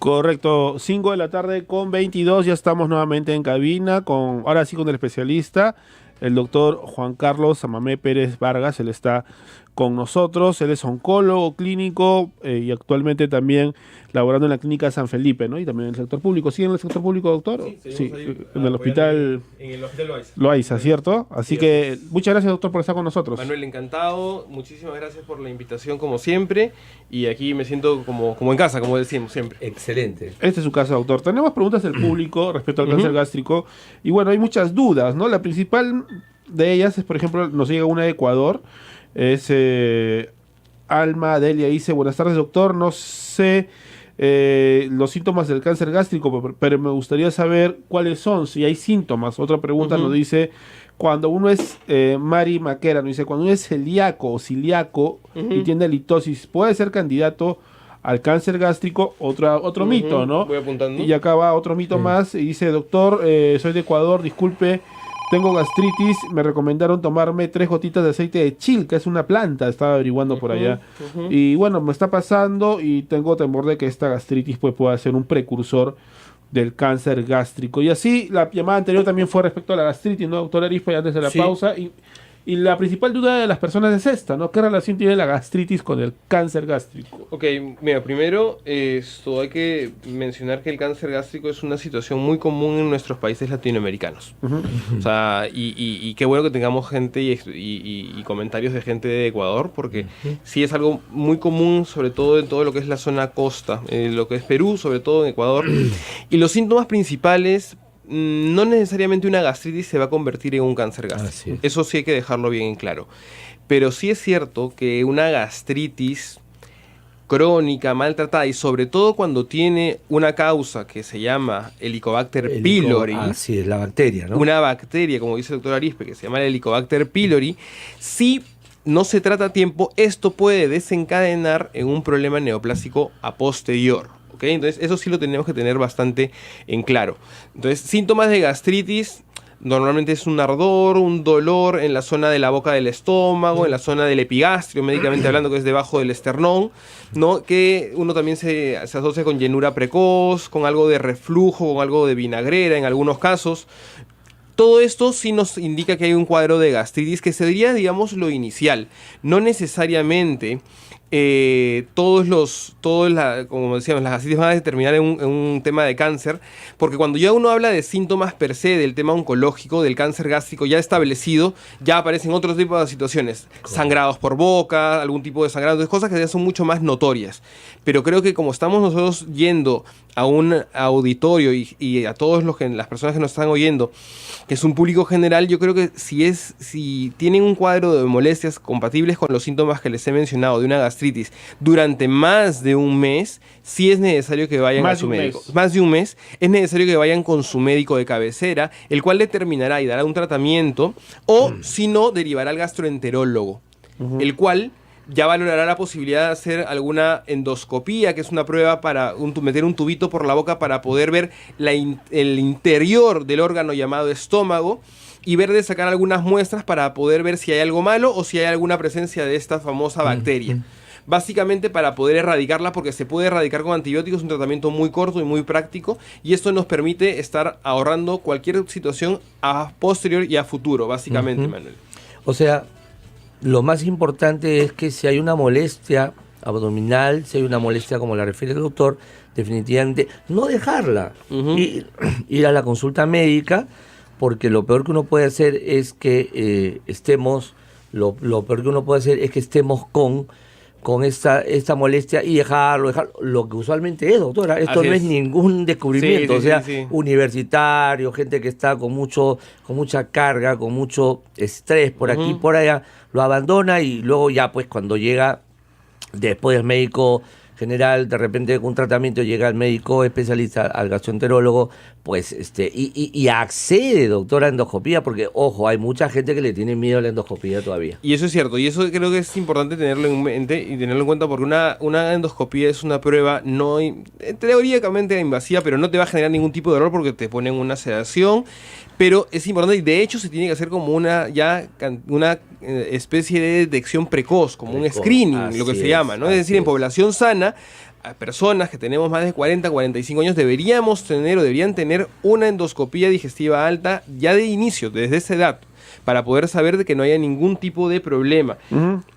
Correcto, 5 de la tarde con 22, ya estamos nuevamente en cabina, ahora sí con el especialista, el doctor Juan Carlos Amamé Pérez Vargas. Él está con nosotros, él es oncólogo clínico y actualmente también laborando en la clínica San Felipe, ¿no? Y también en el sector público. ¿Sí en el sector público, doctor? Sí, en el hospital... En el hospital Loaiza. Loaiza, ¿cierto? Así que muchas gracias, doctor, por estar con nosotros. Manuel, encantado, muchísimas gracias por la invitación como siempre, y aquí me siento como en casa, como decimos siempre. Excelente. Esta es su casa, doctor. Tenemos preguntas del público respecto al cáncer gástrico y bueno, hay muchas dudas, ¿no? La principal de ellas es, por ejemplo, nos llega una de Ecuador, es Alma Delia, dice: buenas tardes, doctor, no sé los síntomas del cáncer gástrico, pero me gustaría saber cuáles son, si hay síntomas. Otra pregunta nos dice: cuando uno es, Mari Maquera nos dice, cuando uno es celíaco o ciliaco y tiene litosis, ¿puede ser candidato al cáncer gástrico? Otro mito, ¿no? Voy apuntando. Y acá va otro mito más, y dice: doctor, soy de Ecuador, disculpe, tengo gastritis, me recomendaron tomarme 3 gotitas de aceite de chil, que es una planta, estaba averiguando por allá. Y bueno, me está pasando y tengo temor de que esta gastritis pues, pueda ser un precursor del cáncer gástrico. Y así, la llamada anterior también fue respecto a la gastritis, ¿no, doctor Arispe? Antes de la pausa. Y la principal duda de las personas es esta, ¿no? ¿Qué relación tiene la gastritis con el cáncer gástrico? Ok, mira, primero hay que mencionar que el cáncer gástrico es una situación muy común en nuestros países latinoamericanos. O sea, y qué bueno que tengamos gente y comentarios de gente de Ecuador, porque sí es algo muy común, sobre todo en todo lo que es la zona costa, lo que es Perú, sobre todo en Ecuador. Y los síntomas principales, no necesariamente una gastritis se va a convertir en un cáncer gástrico. Eso sí hay que dejarlo bien en claro. Pero sí es cierto que una gastritis crónica, maltratada, y sobre todo cuando tiene una causa que se llama Helicobacter pylori. Así es, la bacteria, ¿no? Una bacteria, como dice el doctor Arispe, que se llama el Helicobacter pylori. Si no se trata a tiempo, esto puede desencadenar en un problema neoplásico a posterior. ¿Okay? Entonces, eso sí lo tenemos que tener bastante en claro. Entonces, síntomas de gastritis normalmente es un ardor, un dolor en la zona de la boca del estómago, en la zona del epigastrio, médicamente hablando, que es debajo del esternón, ¿no? Que uno también se asocia con llenura precoz, con algo de reflujo, con algo de vinagrera en algunos casos. Todo esto sí nos indica que hay un cuadro de gastritis, que sería, digamos, lo inicial. No necesariamente como decíamos, las gastritis van a determinar en un tema de cáncer, porque cuando ya uno habla de síntomas per se del tema oncológico, del cáncer gástrico ya establecido, ya aparecen otros tipos de situaciones, sangrados por boca, algún tipo de sangrado, entonces cosas que ya son mucho más notorias. Pero creo que como estamos nosotros yendo a un auditorio y a todas las personas que nos están oyendo, que es un público general, yo creo que si tienen un cuadro de molestias compatibles con los síntomas que les he mencionado de una gastritis durante más de un mes, sí es necesario que vayan a su médico. Más de un mes, es necesario que vayan con su médico de cabecera, el cual determinará y dará un tratamiento, o si no, derivará al gastroenterólogo, el cual ya valorará la posibilidad de hacer alguna endoscopía, que es una prueba para meter un tubito por la boca para poder ver el interior del órgano llamado estómago, y ver de sacar algunas muestras para poder ver si hay algo malo o si hay alguna presencia de esta famosa bacteria. Básicamente para poder erradicarla, porque se puede erradicar con antibióticos, un tratamiento muy corto y muy práctico, y esto nos permite estar ahorrando cualquier situación a posterior y a futuro, básicamente, Manuel. O sea, lo más importante es que si hay una molestia abdominal, si hay una molestia como la refiere el doctor, definitivamente no dejarla, ir a la consulta médica, porque lo peor que uno puede hacer es que estemos con esta molestia y dejarlo, lo que usualmente es, doctora. Esto Así no es ningún descubrimiento, sí. Universitario, gente que está con mucha carga, con mucho estrés por aquí y por allá, lo abandona, y luego ya pues cuando llega después del médico general, de repente con un tratamiento llega al médico especialista, al gastroenterólogo, pues y accede, doctor, a endoscopía, porque ojo, hay mucha gente que le tiene miedo a la endoscopía todavía. Y eso es cierto, y eso creo que es importante tenerlo en mente y tenerlo en cuenta, porque una endoscopía es una prueba teóricamente invasiva, pero no te va a generar ningún tipo de dolor porque te ponen una sedación, pero es importante, y de hecho se tiene que hacer como una especie de detección precoz, como un screening, lo que se llama, ¿no? Es decir, en población sana a personas que tenemos más de 40, 45 años deberíamos tener o deberían tener una endoscopía digestiva alta ya de inicio, desde esa edad, para poder saber de que no haya ningún tipo de problema.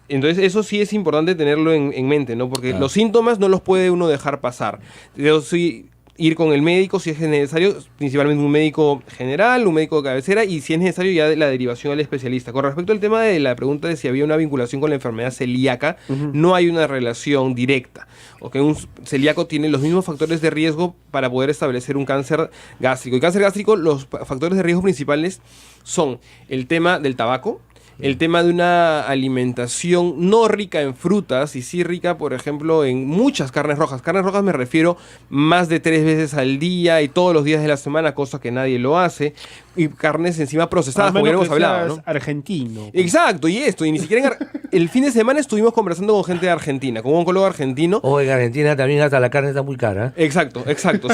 Entonces eso sí es importante tenerlo en mente, ¿no? Porque los síntomas no los puede uno dejar pasar. Yo sí ir con el médico si es necesario, principalmente un médico general, un médico de cabecera, y si es necesario ya la derivación al especialista. Con respecto al tema de la pregunta de si había una vinculación con la enfermedad celíaca, no hay una relación directa. ¿Okay? Un celíaco tiene los mismos factores de riesgo para poder establecer un cáncer gástrico. El cáncer gástrico, los factores de riesgo principales son el tema del tabaco, el tema de una alimentación no rica en frutas y sí rica, por ejemplo, en muchas carnes rojas. Carnes rojas me refiero más de 3 veces al día y todos los días de la semana, cosa que nadie lo hace. Y carnes encima procesadas, como hemos hablado, ¿no? Argentino. Exacto, y ni siquiera el fin de semana estuvimos conversando con gente de Argentina, con un oncólogo argentino. O en Argentina también hasta la carne está muy cara. Exacto,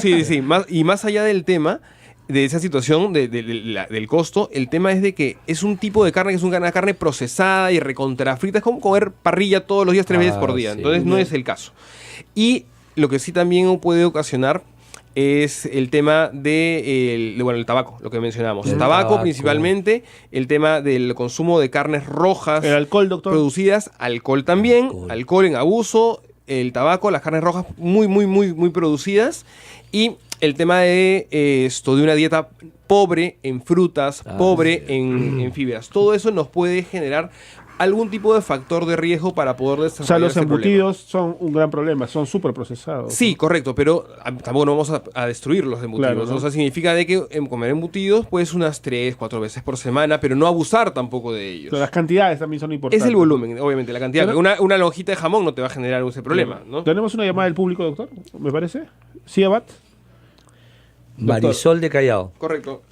sí. Más allá del tema de esa situación del costo, el tema es de que es un tipo de carne que es una carne procesada y recontrafrita, es como comer parrilla todos los días 3 veces por día, entonces no es el caso. Y lo que sí también puede ocasionar es el tema el tabaco, lo que mencionamos. El tabaco principalmente, el tema del consumo de carnes rojas. El alcohol, doctor. Producidas, alcohol también, alcohol en abuso, el tabaco, las carnes rojas muy producidas, y el tema de una dieta pobre en frutas, pobre en fibras. Todo eso nos puede generar algún tipo de factor de riesgo para poder desarrollar. O sea, los embutidos son un gran problema, son súper procesados. Sí, correcto, pero tampoco no vamos a destruir los embutidos. Claro, ¿no? O sea, significa de que comer embutidos pues unas 3, 4 veces por semana, pero no abusar tampoco de ellos. Pero las cantidades también son importantes. Es el volumen, obviamente, la cantidad. ¿No? Una lonjita de jamón no te va a generar ese problema, ¿no? Tenemos una llamada del público, doctor, me parece. ¿Sí, Abad? Marisol de Callao. Correcto.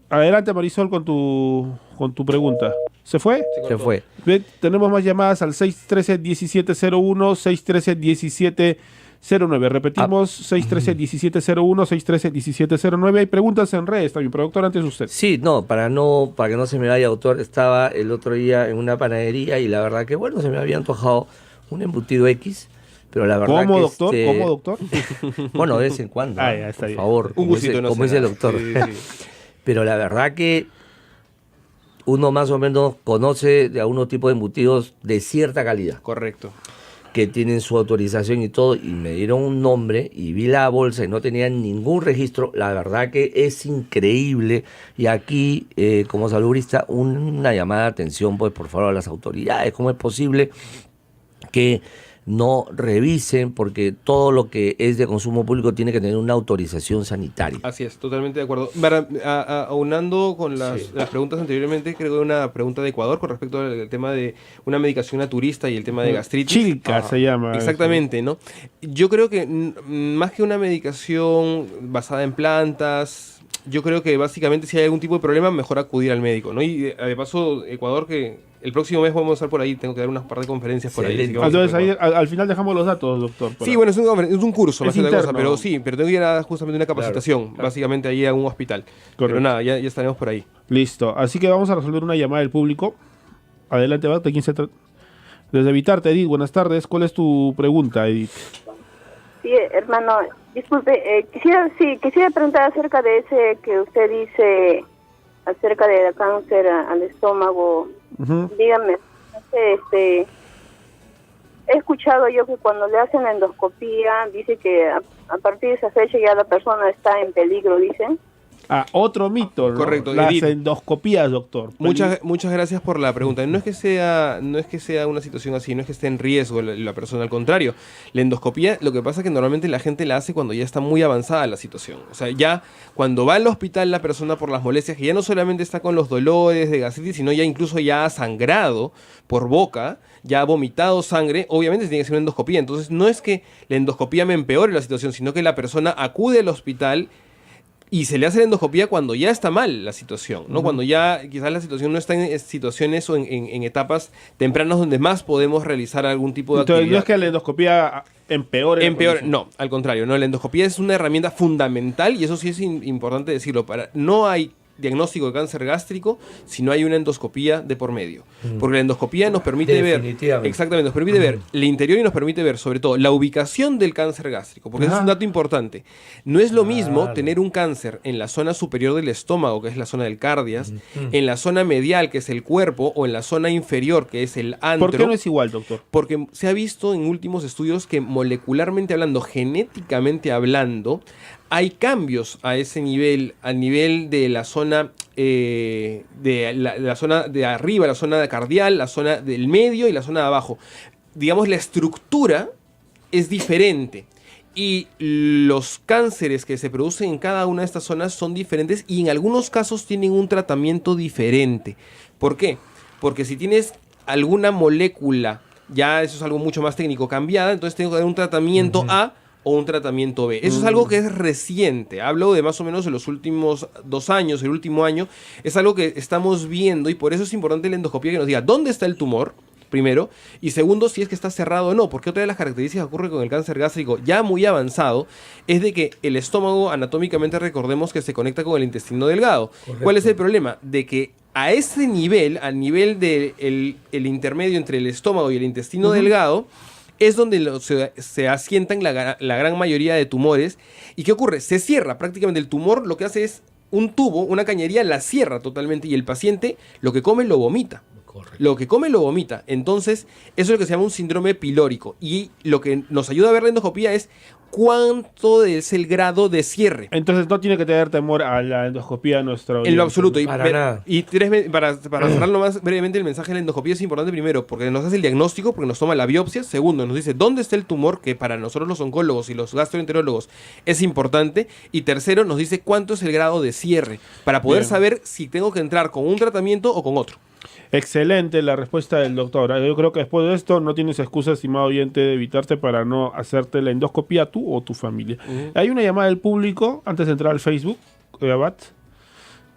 Adelante, Marisol, con tu pregunta. ¿Se fue? Se fue. Bien, tenemos más llamadas al 613-1701, 613-1709. Repetimos, 613-1701, 613-1709. Hay preguntas en redes también, productor, antes usted. Sí, para que no se me vaya, autor, estaba el otro día en una panadería y la verdad que, bueno, se me había antojado un embutido X, pero la verdad ¿Cómo, que doctor? ¿Cómo, doctor? Bueno, de vez en cuando, ya está por bien. favor, un gustito, como dice el doctor. Sí. Pero la verdad que uno más o menos conoce de algunos tipos de embutidos de cierta calidad. Correcto. Que tienen su autorización y todo, y me dieron un nombre y vi la bolsa y no tenían ningún registro. La verdad que es increíble. Y aquí, como salubrista, una llamada de atención, pues por favor, a las autoridades. ¿Cómo es posible que no revisen? Porque todo lo que es de consumo público tiene que tener una autorización sanitaria. Así es, totalmente de acuerdo. Aunando con las preguntas anteriormente, creo que una pregunta de Ecuador con respecto al tema de una medicación naturista y el tema de gastritis. Chilca se llama. Exactamente, ¿no? Yo creo que más que una medicación basada en plantas, yo creo que básicamente si hay algún tipo de problema, mejor acudir al médico, ¿no? Y de paso, Ecuador, que el próximo mes vamos a estar por ahí, tengo que dar unas par de conferencias por ahí. Entonces ahí al final dejamos los datos, doctor. Sí, bueno, es un curso, es interno. Cosa, pero sí, pero tengo que ir a justamente una capacitación, básicamente ahí a un hospital. Correcto. Pero nada, ya estaremos por ahí. Listo, así que vamos a resolver una llamada del público. Adelante, ¿de quién se trata? Desde Vitarte, Edith, buenas tardes. ¿Cuál es tu pregunta, Edith? Sí, hermano, disculpe, quisiera preguntar acerca de ese que usted dice acerca del cáncer al estómago. Dígame, he escuchado yo que cuando le hacen la endoscopía, dice que a partir de esa fecha ya la persona está en peligro, dicen. Otro mito, ¿no? Correcto. Las Edith, endoscopías, doctor. Muchas gracias por la pregunta. No es que sea una situación así, no es que esté en riesgo la persona, al contrario. La endoscopía, lo que pasa es que normalmente la gente la hace cuando ya está muy avanzada la situación. O sea, ya cuando va al hospital la persona por las molestias, que ya no solamente está con los dolores de gastritis, sino ya incluso ya ha sangrado por boca, ya ha vomitado sangre, obviamente se tiene que hacer una endoscopía. Entonces no es que la endoscopía me empeore la situación, sino que la persona acude al hospital y se le hace la endoscopía cuando ya está mal la situación, ¿no? Cuando ya quizás la situación no está en situaciones o en etapas tempranas donde más podemos realizar algún tipo de actividad. Entonces no es que la endoscopía empeore. No, al contrario, no, la endoscopía es una herramienta fundamental y eso sí es importante decirlo. No hay diagnóstico de cáncer gástrico si no hay una endoscopía de por medio. Porque la endoscopía nos permite ver, exactamente, nos permite ver el interior y nos permite ver sobre todo la ubicación del cáncer gástrico, porque ese es un dato importante. No es lo mismo tener un cáncer en la zona superior del estómago, que es la zona del cardias, en la zona medial, que es el cuerpo, o en la zona inferior, que es el antro. ¿Por qué no es igual, doctor? Porque se ha visto en últimos estudios que molecularmente hablando, genéticamente hablando, hay cambios a ese nivel, al nivel de la zona la zona de arriba, la zona cardial, la zona del medio y la zona de abajo. Digamos, la estructura es diferente. Y los cánceres que se producen en cada una de estas zonas son diferentes y en algunos casos tienen un tratamiento diferente. ¿Por qué? Porque si tienes alguna molécula, ya eso es algo mucho más técnico, cambiada, entonces tengo que dar un tratamiento A o un tratamiento B. Eso es algo que es reciente. Hablo de más o menos de los últimos 2 años, el último año. Es algo que estamos viendo y por eso es importante la endoscopía que nos diga dónde está el tumor, primero, y segundo, si es que está cerrado o no, porque otra de las características que ocurre con el cáncer gástrico ya muy avanzado es de que el estómago anatómicamente recordemos que se conecta con el intestino delgado. Correcto. ¿Cuál es el problema? De que a ese nivel, al nivel del el intermedio entre el estómago y el intestino delgado, es donde se asientan la gran mayoría de tumores. ¿Y qué ocurre? Se cierra prácticamente el tumor, lo que hace es un tubo, una cañería, la cierra totalmente y el paciente lo que come lo vomita. Correcto. Lo que come lo vomita. Entonces, eso es lo que se llama un síndrome pilórico. Y lo que nos ayuda a ver la endoscopía es cuánto es el grado de cierre. Entonces no tiene que tener temor a la endoscopía nuestro. En lo absoluto. Para cerrarlo más brevemente, el mensaje de la endoscopía es importante primero porque nos hace el diagnóstico, porque nos toma la biopsia. Segundo, nos dice dónde está el tumor, que para nosotros los oncólogos y los gastroenterólogos es importante. Y tercero, nos dice cuánto es el grado de cierre, para poder saber si tengo que entrar con un tratamiento o con otro. Excelente la respuesta del doctor. Yo creo que después de esto no tienes excusa, estimado oyente, de evitarte para no hacerte la endoscopía tú o tu familia. Hay una llamada del público antes de entrar al Facebook. Abad.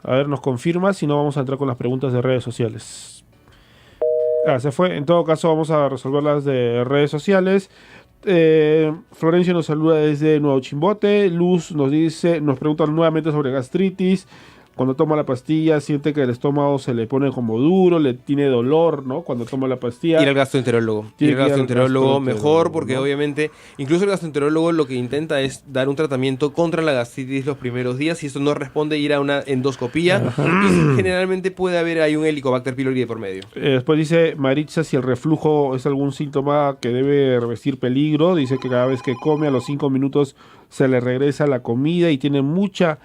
A ver, nos confirma, si no vamos a entrar con las preguntas de redes sociales. Se fue. En todo caso vamos a resolver las de redes sociales. Florencio nos saluda desde Nuevo Chimbote. Luz nos pregunta nuevamente sobre gastritis. Cuando toma la pastilla siente que el estómago se le pone como duro, le tiene dolor, ¿no? Cuando toma la pastilla. Ir al gastroenterólogo. Ir al gastroenterólogo mejor, porque obviamente, incluso el gastroenterólogo lo que intenta es dar un tratamiento contra la gastritis los primeros días. Y esto no responde ir a una endoscopía. Y generalmente puede haber ahí un Helicobacter pylori de por medio. Después dice Maritza si el reflujo es algún síntoma que debe revestir peligro. Dice que cada vez que come a los 5 minutos se le regresa la comida y tiene mucha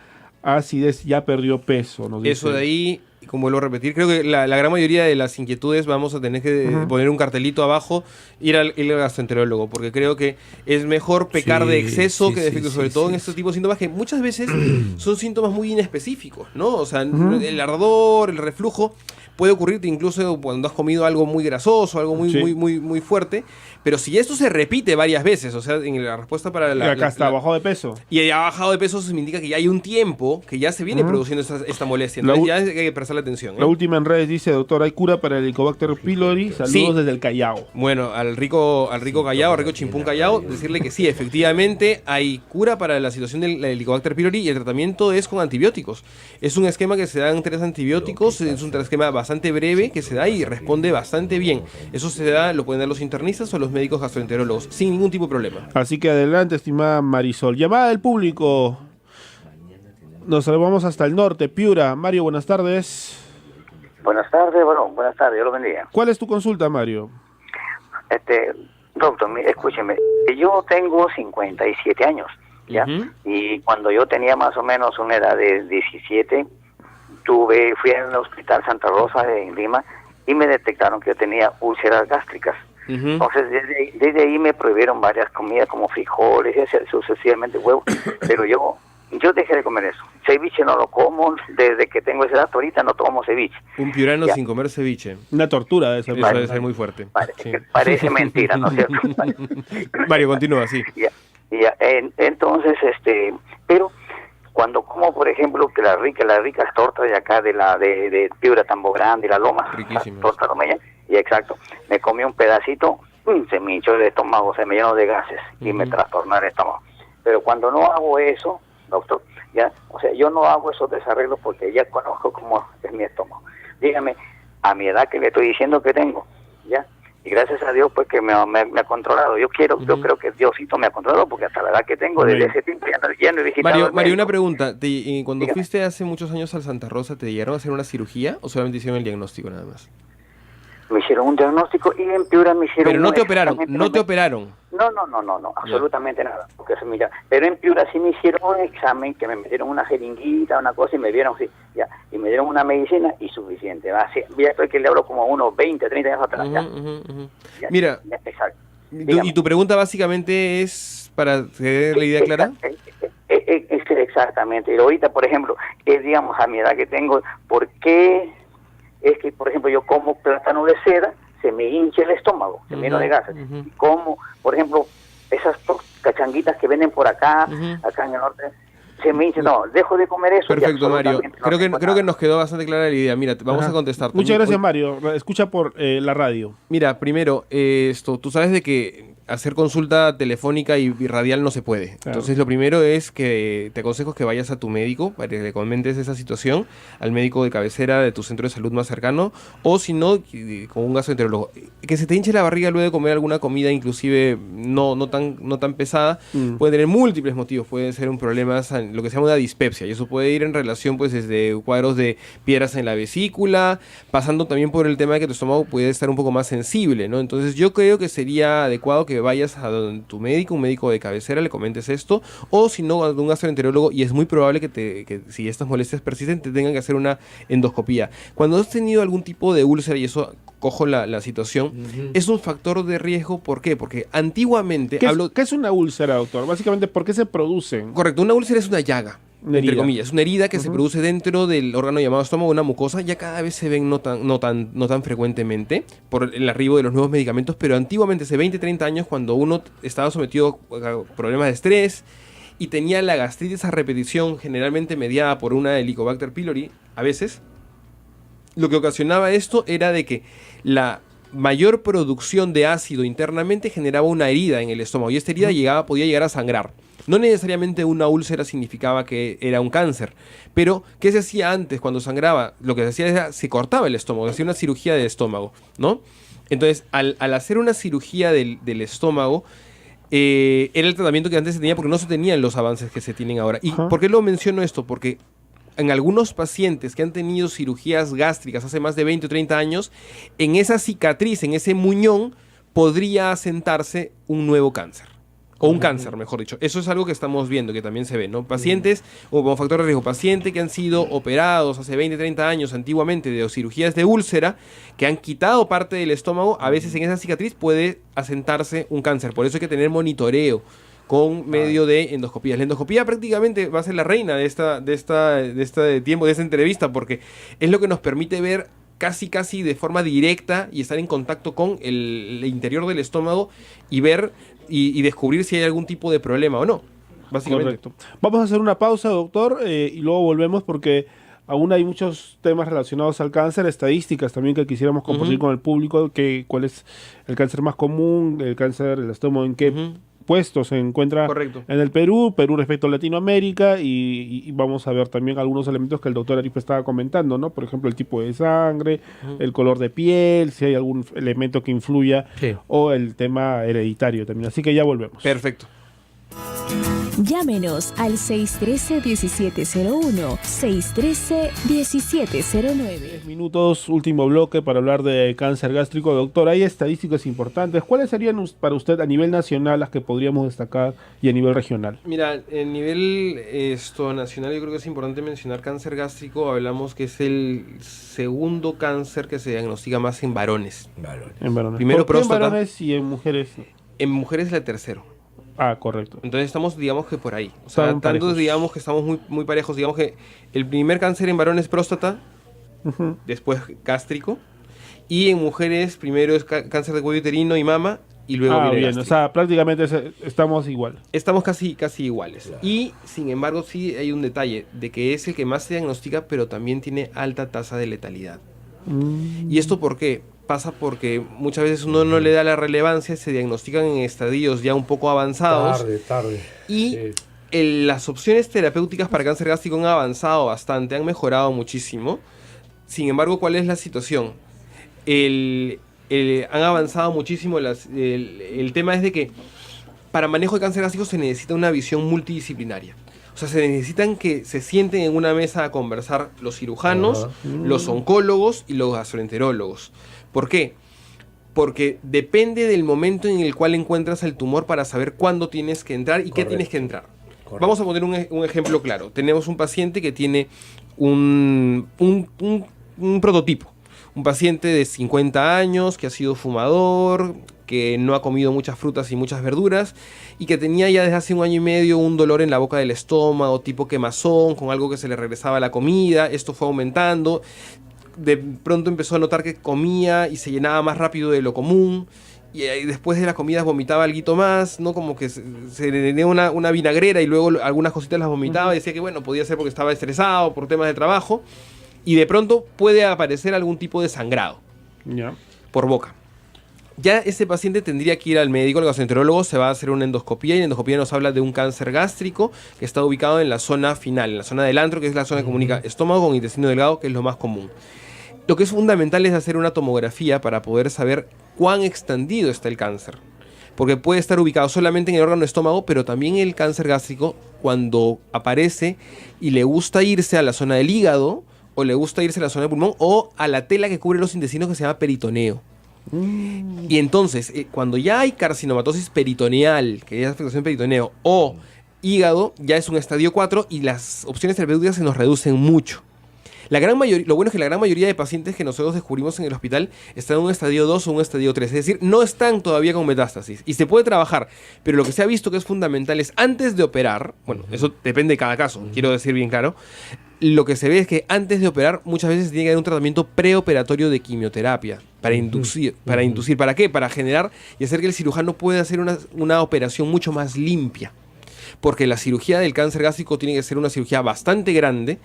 acidez, ya perdió peso. Nos dice. Eso de ahí, como vuelvo a repetir, creo que la gran mayoría de las inquietudes vamos a tener que poner un cartelito abajo, ir al gastroenterólogo, porque creo que es mejor pecar de exceso que de efecto, sobre todo en este tipo de síntomas que muchas veces son síntomas muy inespecíficos, ¿no? O sea, el ardor, el reflujo puede ocurrirte incluso cuando has comido algo muy grasoso, algo muy fuerte, pero si esto se repite varias veces, o sea, en la respuesta para acá está bajado de peso. Y ha bajado de peso, eso me indica que ya hay un tiempo que ya se viene produciendo esta molestia. Entonces ya hay que prestarle atención. La última en redes dice, doctor, ¿hay cura para el Helicobacter pylori? Saludos desde el Callao. Bueno, al rico Callao, al rico Chimpún Callao, decirle que sí, efectivamente hay cura para la situación del Helicobacter pylori y el tratamiento es con antibióticos. Es un esquema que se dan 3 antibióticos, es un esquema bastante breve que se da y responde bastante bien. Eso se da, lo pueden dar los internistas o los médicos gastroenterólogos, sin ningún tipo de problema. Así que adelante, estimada Marisol. Llamada del público. Nos salvamos hasta el norte, Piura. Mario, buenas tardes. Buenas tardes, buenas tardes, Dios lo bendiga. ¿Cuál es tu consulta, Mario? Doctor, escúcheme, yo tengo 57 años, ¿ya? Y cuando yo tenía más o menos una edad de 17, fui al Hospital Santa Rosa en Lima y me detectaron que yo tenía úlceras gástricas. Entonces, desde ahí me prohibieron varias comidas como frijoles y sucesivamente huevos, pero yo dejé de comer eso. Ceviche no lo como, desde que tengo esa edad ahorita no tomo ceviche. Un piurano sin comer ceviche. Una tortura de esa. Eso debe ser muy fuerte. Parece mentira, ¿no es cierto? Mario, continúa, sí. Entonces, pero cuando como, por ejemplo, que las ricas tortas de acá de Piura, Tambo Grande y La Loma, riquísimas. Torta romeña, y exacto, me comí un pedacito, se me hinchó el estómago, se me llenó de gases y me trastornó el estómago. Pero cuando no hago eso, doctor, ¿ya? O sea, yo no hago esos desarreglos porque ya conozco cómo es mi estómago. Dígame, a mi edad que le estoy diciendo que tengo, ¿ya? Y gracias a Dios, pues, que me ha controlado. Yo creo que Diosito me ha controlado, porque hasta la edad que tengo, desde ese tiempo, ya no he visitado. Mario, una pregunta. Cuando fuiste hace muchos años al Santa Rosa, ¿te llegaron a hacer una cirugía o solamente hicieron el diagnóstico nada más? Me hicieron un diagnóstico y en Piura me hicieron... Pero no te operaron, no te operaron. No, absolutamente nada. Porque eso, mira, pero en Piura sí me hicieron un examen, que me metieron una jeringuita, una cosa, y me vieron, sí, ya, y me dieron una medicina y suficiente. Ya estoy que le hablo como unos 20, 30 años atrás. Ya, mira, exacto. Y tu pregunta básicamente es, para tener la idea clara... Exactamente. Y ahorita, por ejemplo, digamos, a mi edad que tengo, ¿por qué es que, por ejemplo, yo como plátano de seda, se me hincha el estómago, se me lleno de gases? Y como, por ejemplo, esas cachanguitas que venden por acá, acá en el norte, se me hincha. No, dejo de comer eso. Perfecto, Mario. Creo que nos quedó bastante clara la idea. Mira, vamos a contestar. Muchas gracias, Mario. Escucha por la radio. Mira, primero, tú sabes de que hacer consulta telefónica y radial no se puede. Claro. Entonces, lo primero es que te aconsejo que vayas a tu médico para que le comentes esa situación, al médico de cabecera de tu centro de salud más cercano, o si no, con un gastroenterólogo. Que se te hinche la barriga luego de comer alguna comida, inclusive no tan pesada, puede tener múltiples motivos. Puede ser un problema, lo que se llama una dispepsia, y eso puede ir en relación, pues, desde cuadros de piedras en la vesícula, pasando también por el tema de que tu estómago puede estar un poco más sensible, ¿no? Entonces, yo creo que sería adecuado que vayas a tu médico, un médico de cabecera, le comentes esto, o si no, a un gastroenterólogo, y es muy probable que si estas molestias persisten, te tengan que hacer una endoscopía. Cuando has tenido algún tipo de úlcera, y eso cojo la situación, es un factor de riesgo. ¿Por qué? Porque antiguamente... ¿Qué es una úlcera, doctor? Básicamente, ¿por qué se producen? Correcto, una úlcera es una llaga. Entre comillas, una herida que se produce dentro del órgano llamado estómago, una mucosa. Ya cada vez se ven no tan frecuentemente por el arribo de los nuevos medicamentos, pero antiguamente, hace 20, 30 años, cuando uno estaba sometido a problemas de estrés y tenía la gastritis a repetición, generalmente mediada por una Helicobacter pylori, a veces, lo que ocasionaba esto era de que la mayor producción de ácido internamente generaba una herida en el estómago, y esta herida podía llegar a sangrar. No necesariamente una úlcera significaba que era un cáncer, pero ¿qué se hacía antes cuando sangraba? Lo que se hacía era, se cortaba el estómago, se hacía una cirugía de estómago, ¿no? Entonces, al hacer una cirugía del estómago, era el tratamiento que antes se tenía, porque no se tenían los avances que se tienen ahora. ¿Y por qué lo menciono esto? Porque en algunos pacientes que han tenido cirugías gástricas hace más de 20 o 30 años, en esa cicatriz, en ese muñón, podría asentarse un nuevo cáncer. O un cáncer, mejor dicho. Eso es algo que estamos viendo, que también se ve, ¿no? Pacientes, o como factor de riesgo, pacientes que han sido operados hace 20, 30 años antiguamente de cirugías de úlcera, que han quitado parte del estómago, a veces en esa cicatriz puede asentarse un cáncer. Por eso hay que tener monitoreo con medio de endoscopías. La endoscopía prácticamente va a ser la reina de esta entrevista, porque es lo que nos permite ver casi de forma directa y estar en contacto con el interior del estómago y ver y descubrir si hay algún tipo de problema o no, básicamente. Correcto. Vamos a hacer una pausa, doctor, y luego volvemos, porque aún hay muchos temas relacionados al cáncer, estadísticas también que quisiéramos compartir con el público, cuál es el cáncer más común, el cáncer del estómago, en qué puesto se encuentra en el Perú respecto a Latinoamérica, y vamos a ver también algunos elementos que el doctor Arispe estaba comentando, ¿no? Por ejemplo, el tipo de sangre, el color de piel, si hay algún elemento que influya, o el tema hereditario también. Así que ya volvemos. Perfecto. Llámenos al 613-1701, 613-1709. 10 minutos, último bloque para hablar de cáncer gástrico. Doctor, hay estadísticas importantes. ¿Cuáles serían para usted a nivel nacional las que podríamos destacar y a nivel regional? Mira, a nivel nacional, yo creo que es importante mencionar cáncer gástrico. Hablamos que es el segundo cáncer que se diagnostica más en varones. En varones. Primero próstata. ¿En varones y en mujeres? En mujeres es el tercero. Ah, correcto. Entonces estamos, digamos, que por ahí. O sea, tanto digamos que estamos muy parejos. Digamos que el primer cáncer en varones es próstata, después gástrico, y en mujeres primero es cáncer de cuello uterino y mama, y luego viene bien, gástrico. o sea, prácticamente estamos igual. Estamos casi iguales. Claro. Y, sin embargo, sí hay un detalle, de que es el que más se diagnostica, pero también tiene alta tasa de letalidad. ¿Y esto por qué? Pasa porque muchas veces uno no le da la relevancia, se diagnostican en estadios ya un poco avanzados. Tarde. Y las opciones terapéuticas para cáncer gástrico han avanzado bastante, han mejorado muchísimo. Sin embargo, ¿cuál es la situación? Han avanzado muchísimo. El tema es de que para manejo de cáncer gástrico se necesita una visión multidisciplinaria. O sea, se necesitan que se sienten en una mesa a conversar los cirujanos, los oncólogos y los gastroenterólogos. ¿Por qué? Porque depende del momento en el cual encuentras el tumor para saber cuándo tienes que entrar y qué tienes que entrar. Correcto. Vamos a poner un ejemplo claro. Tenemos un paciente que tiene un prototipo. Un paciente de 50 años que ha sido fumador, que no ha comido muchas frutas y muchas verduras y que tenía ya desde hace 1 año y medio un dolor en la boca del estómago, tipo quemazón, con algo que se le regresaba a la comida. Esto fue aumentando. De pronto empezó a notar que comía y se llenaba más rápido de lo común. Y después de las comidas vomitaba algo más, ¿no? Como que se le tenía una vinagrera y luego algunas cositas las vomitaba y decía que bueno, podía ser porque estaba estresado por temas de trabajo. Y de pronto puede aparecer algún tipo de sangrado por boca. Ya ese paciente tendría que ir al médico, al gastroenterólogo, se va a hacer una endoscopía y la endoscopía nos habla de un cáncer gástrico que está ubicado en la zona final, en la zona del antro, que es la zona que comunica estómago con intestino delgado, que es lo más común. Lo que es fundamental es hacer una tomografía para poder saber cuán extendido está el cáncer. Porque puede estar ubicado solamente en el órgano estómago, pero también el cáncer gástrico, cuando aparece y le gusta irse a la zona del hígado, o le gusta irse a la zona del pulmón, o a la tela que cubre los intestinos que se llama peritoneo. Y entonces, cuando ya hay carcinomatosis peritoneal, que es afectación peritoneo, o hígado, ya es un estadio 4 y las opciones terapéuticas se nos reducen mucho. Lo bueno es que la gran mayoría de pacientes que nosotros descubrimos en el hospital están en un estadio 2 o un estadio 3, es decir, no están todavía con metástasis y se puede trabajar, pero lo que se ha visto que es fundamental es antes de operar, bueno, eso depende de cada caso, quiero decir bien claro, lo que se ve es que antes de operar muchas veces tiene que haber un tratamiento preoperatorio de quimioterapia para inducir. ¿Para qué? Para generar y hacer que el cirujano pueda hacer una operación mucho más limpia. Porque la cirugía del cáncer gástrico tiene que ser una cirugía bastante grande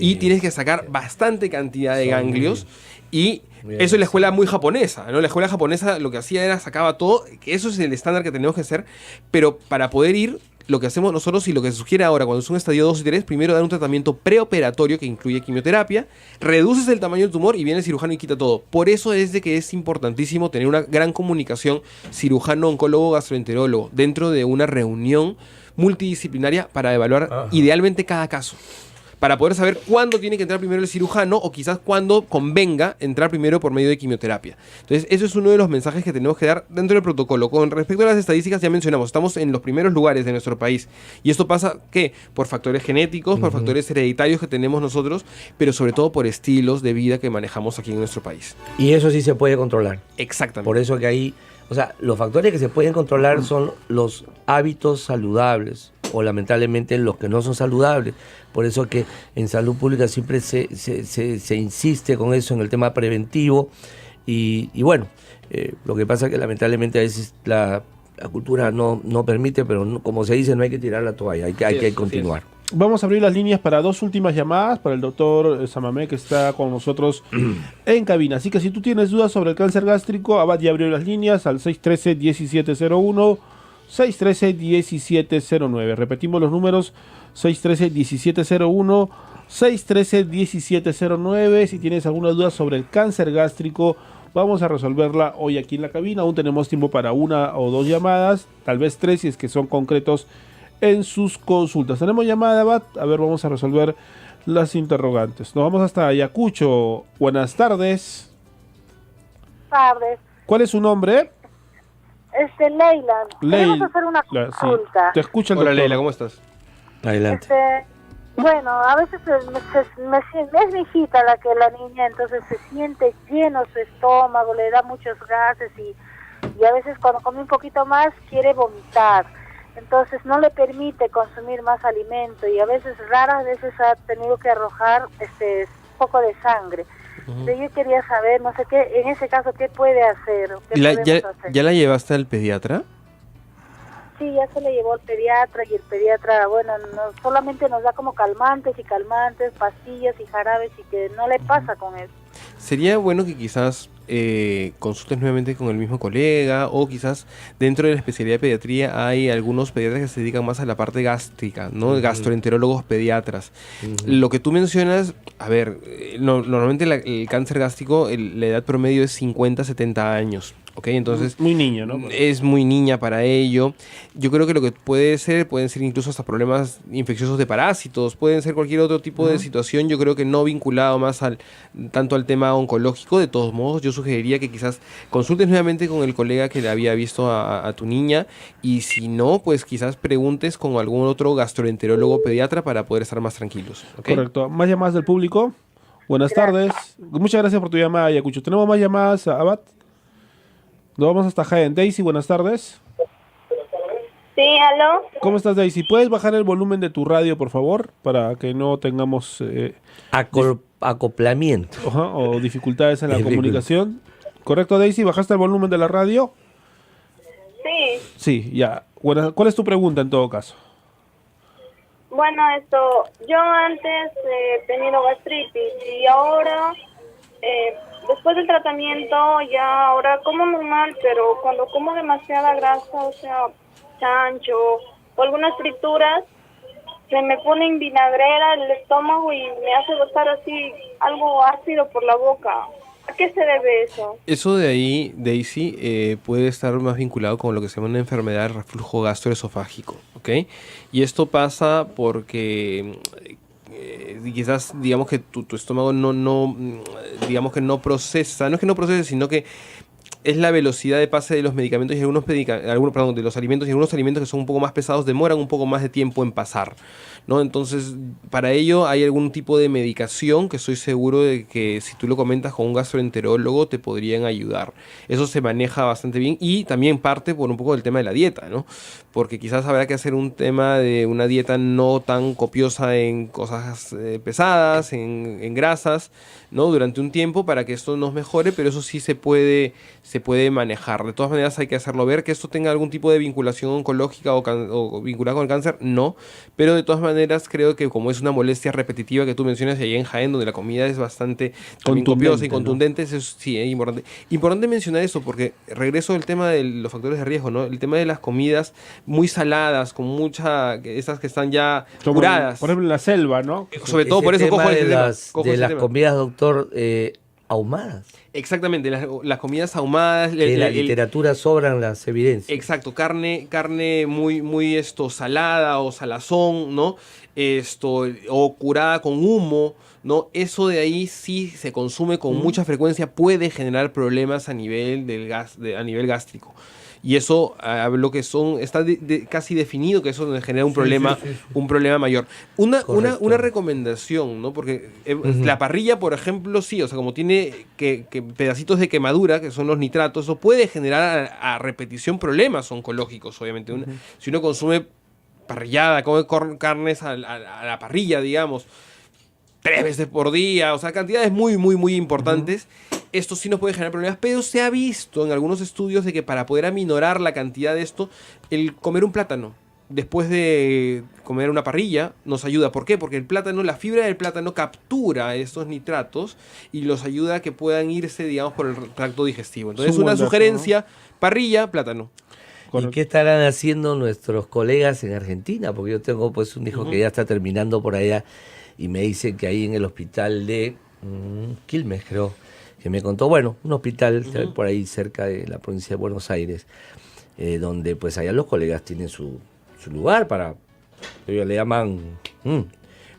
y tienes que sacar bastante cantidad de ganglios y eso es la escuela muy japonesa, ¿no? La escuela japonesa lo que hacía era sacaba todo, que eso es el estándar que tenemos que hacer, pero para poder ir, lo que hacemos nosotros y lo que se sugiere ahora cuando es un estadio 2 y 3, primero dar un tratamiento preoperatorio que incluye quimioterapia, reduces el tamaño del tumor y viene el cirujano y quita todo. Por eso es de que es importantísimo tener una gran comunicación cirujano-oncólogo-gastroenterólogo dentro de una reunión multidisciplinaria para evaluar idealmente cada caso. Para poder saber cuándo tiene que entrar primero el cirujano o quizás cuándo convenga entrar primero por medio de quimioterapia. Entonces, eso es uno de los mensajes que tenemos que dar dentro del protocolo. Con respecto a las estadísticas, ya mencionamos, estamos en los primeros lugares de nuestro país. Y esto pasa, ¿qué? Por factores genéticos, por factores hereditarios que tenemos nosotros, pero sobre todo por estilos de vida que manejamos aquí en nuestro país. Y eso sí se puede controlar. Exactamente. Por eso que ahí, o sea, los factores que se pueden controlar son los hábitos saludables o lamentablemente los que no son saludables. Por eso que en salud pública siempre se insiste con eso en el tema preventivo y bueno, lo que pasa es que lamentablemente a veces la cultura no permite, pero no, como se dice, no hay que tirar la toalla, hay que continuar. Vamos a abrir las líneas para 2 últimas llamadas para el doctor Samamé, que está con nosotros en cabina. Así que si tú tienes dudas sobre el cáncer gástrico, Abad ya abrió las líneas al 613-1701, 613-1709. Repetimos los números: 613-1701, 613-1709. Si tienes alguna duda sobre el cáncer gástrico, vamos a resolverla hoy aquí en la cabina. Aún tenemos tiempo para 1 o 2 llamadas, tal vez 3 si es que son concretos en sus consultas. Tenemos llamada, Abad. A ver, vamos a resolver las interrogantes. Nos vamos hasta Ayacucho. Buenas tardes. Tardes. ¿Cuál es su nombre? Leila. Queremos hacer una consulta. Sí. Te escucha el Hola, doctor. Leila, ¿cómo estás? Adelante. Bueno, a veces es mi hijita la niña, entonces se siente lleno su estómago, le da muchos gases y a veces cuando come un poquito más quiere vomitar. Entonces no le permite consumir más alimento y a veces, raras veces ha tenido que arrojar un poco de sangre. Yo quería saber, no sé qué, en ese caso, ¿qué puede hacer? ¿Ya la llevaste al pediatra? Sí, ya se le llevó al pediatra y el pediatra, bueno, solamente nos da como calmantes, pastillas y jarabes y que no le pasa con eso. Sería bueno que quizás consultes nuevamente con el mismo colega, o quizás dentro de la especialidad de pediatría hay algunos pediatras que se dedican más a la parte gástrica, ¿no? Gastroenterólogos pediatras. Lo que tú mencionas, a ver, normalmente el cáncer gástrico, la edad promedio es 50, 70 años. ¿Ok? Entonces, muy niño, ¿no? Es muy niña para ello. Yo creo que lo que pueden ser incluso hasta problemas infecciosos de parásitos, pueden ser cualquier otro tipo de situación, yo creo que no vinculado más tanto al tema oncológico. De todos modos, yo sugeriría que quizás consultes nuevamente con el colega que le había visto a tu niña, y si no, pues quizás preguntes con algún otro gastroenterólogo pediatra para poder estar más tranquilos. ¿Okay? Correcto. ¿Más llamadas del público? Buenas tardes. Muchas gracias por tu llamada, Ayacucho. ¿Tenemos más llamadas, Abad? Nos vamos hasta Jaén. Daisy, buenas tardes. Sí, aló. ¿Cómo estás, Daisy? ¿Puedes bajar el volumen de tu radio, por favor? Para que no tengamos acoplamiento. O dificultades en la comunicación. ¿Correcto, Daisy? ¿Bajaste el volumen de la radio? Sí. Sí, ya. Bueno, ¿cuál es tu pregunta en todo caso? Bueno, yo antes he tenido gastritis y ahora, después del tratamiento, ya ahora como normal, pero cuando como demasiada grasa, o sea, chancho o algunas frituras, se me pone en vinagrera el estómago y me hace botar así algo ácido por la boca. ¿A qué se debe eso? Eso de ahí, Daisy, puede estar más vinculado con lo que se llama una enfermedad de reflujo gastroesofágico, ¿ok? Y esto pasa porque quizás, digamos que tu estómago digamos que no procesa, no es que no procese, sino que es la velocidad de pase de los medicamentos y de los alimentos, y algunos alimentos que son un poco más pesados demoran un poco más de tiempo en pasar, ¿no? Entonces, para ello hay algún tipo de medicación que estoy seguro de que si tú lo comentas con un gastroenterólogo te podrían ayudar. Eso se maneja bastante bien, y también parte por un poco del tema de la dieta, ¿no? Porque quizás habrá que hacer un tema de una dieta no tan copiosa en cosas pesadas, en grasas, ¿no? Durante un tiempo para que esto nos mejore, pero eso sí se puede manejar. De todas maneras hay que hacerlo ver. Que esto tenga algún tipo de vinculación oncológica o vinculada con el cáncer, no. Pero de todas maneras creo que como es una molestia repetitiva que tú mencionas allá en Jaén, donde la comida es bastante también copiosa y contundente, ¿no? Eso sí es importante. Importante mencionar eso, porque regreso al tema de los factores de riesgo, ¿no? El tema de las comidas muy saladas, con esas que están ya curadas. Por ejemplo, en la selva, ¿no? Sobre todo por eso cojo de el las tema. Comidas, doctor, ahumadas. Exactamente, las comidas ahumadas. En la literatura sobran las evidencias. Exacto, carne muy salada o salazón, ¿no? O curada con humo, ¿no? Eso de ahí, sí se consume con mucha frecuencia, puede generar problemas a nivel a nivel gástrico. Y eso, lo que está casi definido que eso genera un problema mayor. Una recomendación, ¿no? Porque la parrilla, por ejemplo, sí, o sea, como tiene que pedacitos de quemadura, que son los nitratos, eso puede generar a repetición problemas oncológicos, obviamente. Si uno consume parrillada, come carnes a la parrilla, digamos, 3 veces por día, o sea, cantidades muy, muy, muy importantes. Esto sí nos puede generar problemas, pero se ha visto en algunos estudios de que para poder aminorar la cantidad de esto, el comer un plátano después de comer una parrilla nos ayuda. ¿Por qué? Porque la fibra del plátano captura estos nitratos y los ayuda a que puedan irse, digamos, por el tracto digestivo. Entonces, una sugerencia, parrilla, plátano. ¿Y qué estarán haciendo nuestros colegas en Argentina? Porque yo tengo pues un hijo que ya está terminando por allá y me dicen que ahí en el hospital de Quilmes, creo, que me contó, bueno, un hospital por ahí cerca de la provincia de Buenos Aires, donde pues allá los colegas tienen su lugar para, ellos le llaman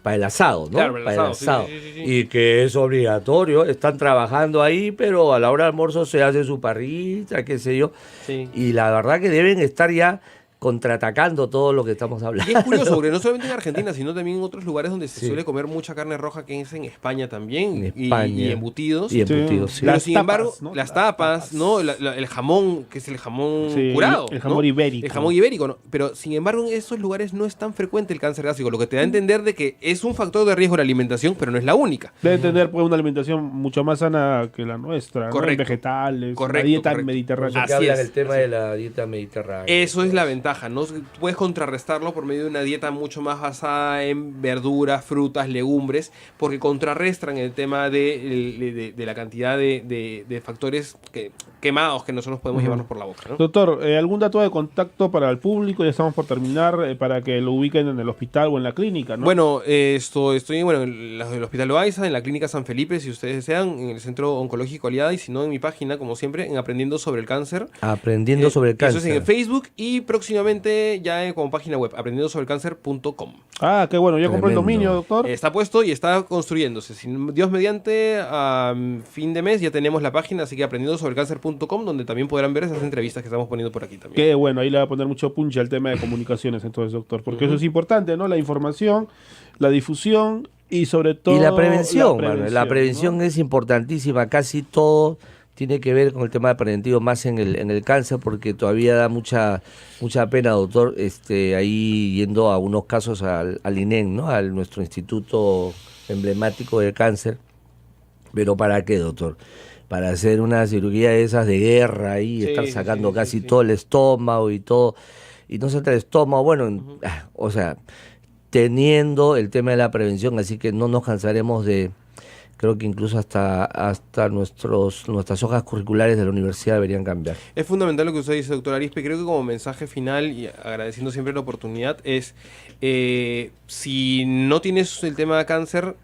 para el asado, ¿no? Claro, para el asado. Sí. Y que es obligatorio, están trabajando ahí, pero a la hora del almuerzo se hace su parrilla, qué sé yo. Sí. Y la verdad que deben estar ya contraatacando todo lo que estamos hablando. Y es curioso, porque no solamente en Argentina, sino también en otros lugares donde se suele comer mucha carne roja, que es en España también, y embutidos. Y embutidos, sí. Pero sin embargo, ¿no? Las tapas, ¿no? El jamón, que es el jamón curado. El jamón, ¿no? Ibérico. El jamón ibérico, ¿no? Pero sin embargo, en esos lugares no es tan frecuente el cáncer gástrico, lo que te da a entender de que es un factor de riesgo la alimentación, pero no es la única. Debe tener pues una alimentación mucho más sana que la nuestra, correcto, ¿no? Vegetales, correcto, la dieta correcto. mediterránea. Así hablan el tema de la dieta mediterránea. Eso es la ventaja. ventaja, ¿no? Puedes contrarrestarlo por medio de una dieta mucho más basada en verduras, frutas, legumbres, porque contrarrestan el tema de la cantidad de factores quemados que nosotros podemos llevarnos por la boca, ¿no? Doctor, ¿algún dato de contacto para el público? Ya estamos por terminar, para que lo ubiquen en el hospital o en la clínica, ¿no? Bueno, estoy en el Hospital Loaiza, en la Clínica San Felipe, si ustedes desean, en el Centro Oncológico Aliada, y si no, en mi página, como siempre, en Aprendiendo sobre el Cáncer. Aprendiendo sobre el cáncer. Eso es en Facebook y próximamente ya como página web, aprendiendosobreelcáncer.com. Ah, qué bueno, ya compró el Tremendo. dominio, doctor. Está puesto y está construyéndose. Si Dios mediante, a fin de mes ya tenemos la página, así que aprendiendosobreelcáncer.com, donde también podrán ver esas entrevistas que estamos poniendo por aquí también. Qué bueno, ahí le va a poner mucho punch al tema de comunicaciones, entonces, doctor, porque eso es importante, ¿no? La información, la difusión y sobre todo Y la prevención, Manuel. La ¿no? prevención es importantísima. Casi todo tiene que ver con el tema preventivo, más en el cáncer, porque todavía da mucha pena, doctor, ahí yendo a unos casos al INEN, ¿no? Al nuestro instituto emblemático del cáncer. Pero ¿para qué, doctor? Para hacer una cirugía de esas de guerra y Sí, estar sí, sacando sí, casi sí. todo el estómago y todo. Y no se entra el estómago, bueno, o sea, teniendo el tema de la prevención, así que no nos cansaremos de, creo que incluso hasta nuestras hojas curriculares de la universidad deberían cambiar. Es fundamental lo que usted dice, doctor Arispe. Creo que como mensaje final, y agradeciendo siempre la oportunidad, es si no tienes el tema de cáncer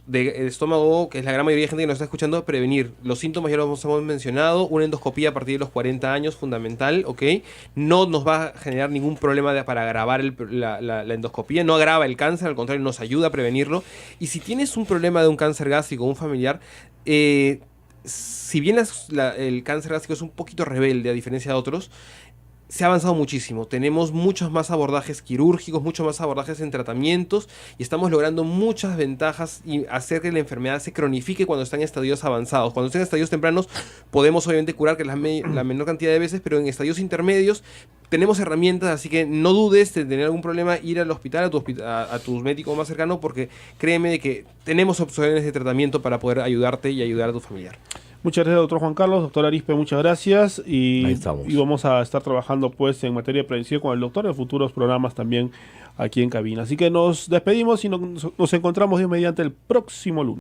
de estómago, que es la gran mayoría de gente que nos está escuchando, prevenir. Los síntomas ya los hemos mencionado, una endoscopía a partir de los 40 años, fundamental, ¿ok? No nos va a generar ningún problema para agravar la endoscopía, no agrava el cáncer, al contrario, nos ayuda a prevenirlo. Y si tienes un problema de un cáncer gástrico, un familiar, si bien el cáncer gástrico es un poquito rebelde, a diferencia de otros, se ha avanzado muchísimo. Tenemos muchos más abordajes quirúrgicos, muchos más abordajes en tratamientos y estamos logrando muchas ventajas y hacer que la enfermedad se cronifique cuando está en estadios avanzados. Cuando está en estadios tempranos podemos obviamente curar, que es la menor cantidad de veces, pero en estadios intermedios tenemos herramientas, así que no dudes de tener algún problema, ir al hospital, a tu médico más cercano, porque créeme de que tenemos opciones de tratamiento para poder ayudarte y ayudar a tu familiar. Muchas gracias, doctor Juan Carlos. Doctor Arispe, muchas gracias. Ahí estamos. Y vamos a estar trabajando pues en materia de prevención con el doctor en futuros programas también aquí en cabina. Así que nos despedimos y nos encontramos Dios mediante el próximo lunes.